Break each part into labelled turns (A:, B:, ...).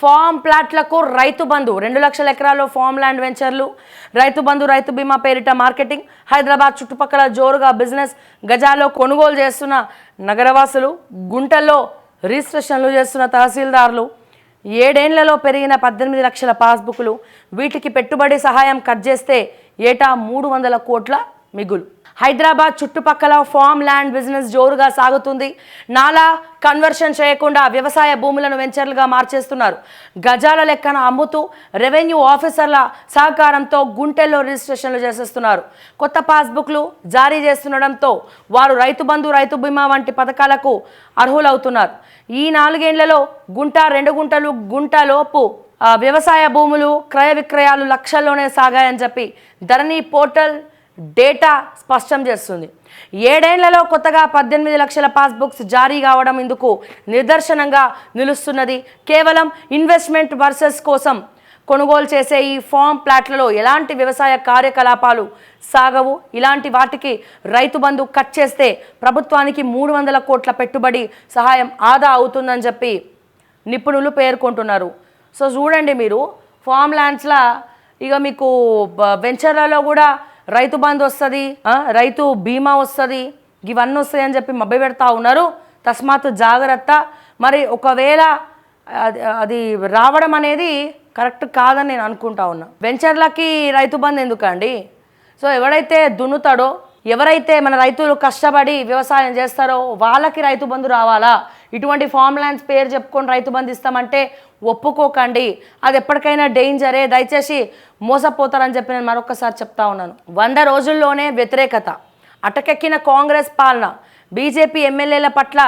A: Form ప్లాట్లకు Rythu Bandhu 2 లక్షల ఎకరాల్లో farm land వెంచర్లు, రైతు బంధు రైతు బీమా పేరిట మార్కెటింగ్. హైదరాబాద్ చుట్టుపక్కల జోరుగా బిజినెస్. గజాల్లో కొనుగోలు చేస్తున్న నగరవాసులు, గుంటల్లో రిజిస్ట్రేషన్లు చేస్తున్న తహసీల్దార్లు, 7 ఏళ్లలో పెరిగిన 18 లక్షల పాస్బుక్లు. వీటికి పెట్టుబడి సహాయం కట్ చేస్తే ఏటా 300 కోట్ల మిగులు. హైదరాబాద్ చుట్టుపక్కల ఫామ్ ల్యాండ్ బిజినెస్ జోరుగా సాగుతుంది. నాలా కన్వర్షన్ చేయకుండా వ్యవసాయ భూములను వెంచర్లుగా మార్చేస్తున్నారు. గజాల లెక్కన అమ్ముతూ రెవెన్యూ ఆఫీసర్ల సహకారంతో గుంటెల్లో రిజిస్ట్రేషన్లు చేసేస్తున్నారు. కొత్త పాస్బుక్లు జారీ చేస్తుండడంతో వారు రైతు బంధు, రైతు బీమా వంటి పథకాలకు అర్హులవుతున్నారు. ఈ 4 ఏళ్లలో గుంట, 2 గుంటలు, గుంటలోపు వ్యవసాయ భూములు క్రయ విక్రయాలు లక్షల్లోనే సాగాయని చెప్పి ధరణి పోర్టల్ డేటా స్పష్టం చేస్తుంది. 7 ఏళ్లలో కొత్తగా 18 లక్షల పాస్బుక్స్ జారీ కావడం ఇందుకు నిదర్శనంగా నిలుస్తున్నది. కేవలం ఇన్వెస్ట్మెంట్ పర్పస్ కోసం కొనుగోలు చేసే ఈ ఫామ్ ప్లాట్లలో ఎలాంటి వ్యవసాయ కార్యకలాపాలు సాగవు. ఇలాంటి వాటికి రైతు బంధు కట్ చేస్తే ప్రభుత్వానికి 300 కోట్ల పెట్టుబడి సహాయం ఆదా అవుతుందని చెప్పి నిపుణులు పేర్కొంటున్నారు. సో చూడండి, మీరు ఫామ్ ల్యాండ్స్లా ఇక మీకు వెంచర్లలో కూడా రైతు బంధు వస్తుంది, రైతు బీమా వస్తుంది, ఇవన్నీ వస్తాయి అని చెప్పి మభ్య పెడతా ఉన్నారు. తస్మాత్ జాగ్రత్త. మరి ఒకవేళ అది రావడం అనేది కరెక్ట్ కాదని నేను అనుకుంటా ఉన్నా. వెంచర్లకి రైతు బంధు ఎందుకండి? సో ఎవడైతే దున్నుతాడో, ఎవరైతే మన రైతులు కష్టపడి వ్యవసాయం చేస్తారో వాళ్ళకి రైతు బంధు రావాలా? ఇటువంటి ఫామ్ ల్యాండ్స్ పేరు చెప్పుకొని రైతు బంధు ఇస్తామంటే ఒప్పుకోకండి. అది ఎప్పటికైనా డేంజరే. దయచేసి మోసపోతారని చెప్పి నేను మరొకసారి చెప్తా ఉన్నాను. 100 రోజుల్లోనే వ్యతిరేకత. అటకెక్కిన కాంగ్రెస్ పాలన. బీజేపీ ఎమ్మెల్యేల పట్ల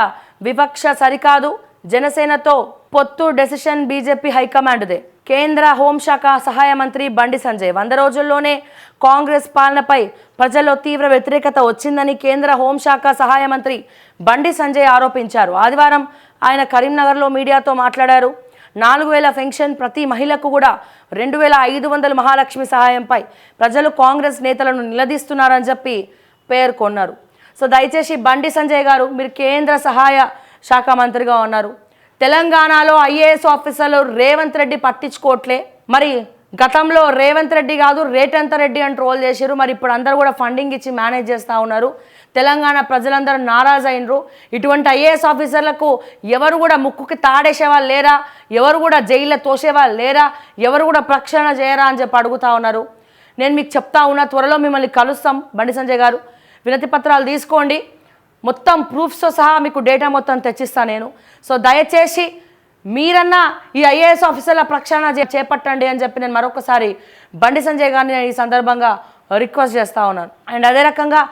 A: వివక్ష సరికాదు. జనసేనతో పొత్తు డెసిషన్ బీజేపీ హైకమాండ్దే. కేంద్ర హోంశాఖ సహాయ మంత్రి బండి సంజయ్ 100 రోజుల్లోనే కాంగ్రెస్ పాలనపై ప్రజల్లో తీవ్ర వ్యతిరేకత వచ్చిందని కేంద్ర హోంశాఖ సహాయ మంత్రి బండి సంజయ్ ఆరోపించారు. ఆదివారం ఆయన కరీంనగర్లో మీడియాతో మాట్లాడారు. 4000 పెన్షన్, ప్రతి మహిళకు కూడా 2500 మహాలక్ష్మి సహాయంపై ప్రజలు కాంగ్రెస్ నేతలను నిలదీస్తున్నారని చెప్పి పేర్కొన్నారు. సో దయచేసి బండి సంజయ్ గారు, మీరు కేంద్ర సహాయ శాఖ మంత్రిగా ఉన్నారు. తెలంగాణలో ఐఏఎస్ ఆఫీసర్లు రేవంత్ రెడ్డి పట్టించుకోవట్లే. మరి గతంలో రేవంత్ రెడ్డి కాదు రేటంత రెడ్డి అని ట్రోల్ చేశారు. మరి ఇప్పుడు అందరూ కూడా ఫండింగ్ ఇచ్చి మేనేజ్ చేస్తూ ఉన్నారు. తెలంగాణ ప్రజలందరూ నారాజ్ అయినరు. ఇటువంటి ఐఏఎస్ ఆఫీసర్లకు ఎవరు కూడా ముక్కుకి తాడేసేవాళ్ళు లేరా? ఎవరు కూడా జైల్లో తోసేవాళ్ళు లేరా? ఎవరు కూడా ప్రక్షాళన చేయరా అని చెప్పి అడుగుతూ ఉన్నారు. నేను మీకు చెప్తా ఉన్నా, త్వరలో మిమ్మల్ని కలుస్తాం. బండి సంజయ్ గారు, వినతి పత్రాలు తీసుకోండి. మొత్తం ప్రూఫ్స్తో సహా మీకు డేటా మొత్తం తెచ్చిస్తాను నేను. సో దయచేసి మీరన్నా ఈ ఐఏఎస్ ఆఫీసర్ల ప్రక్షాళన చేపట్టండి అని చెప్పి నేను మరొకసారి బండి సంజయ్ గారిని ఈ సందర్భంగా రిక్వెస్ట్ చేస్తూ ఉన్నాను. అండ్ అదే రకంగా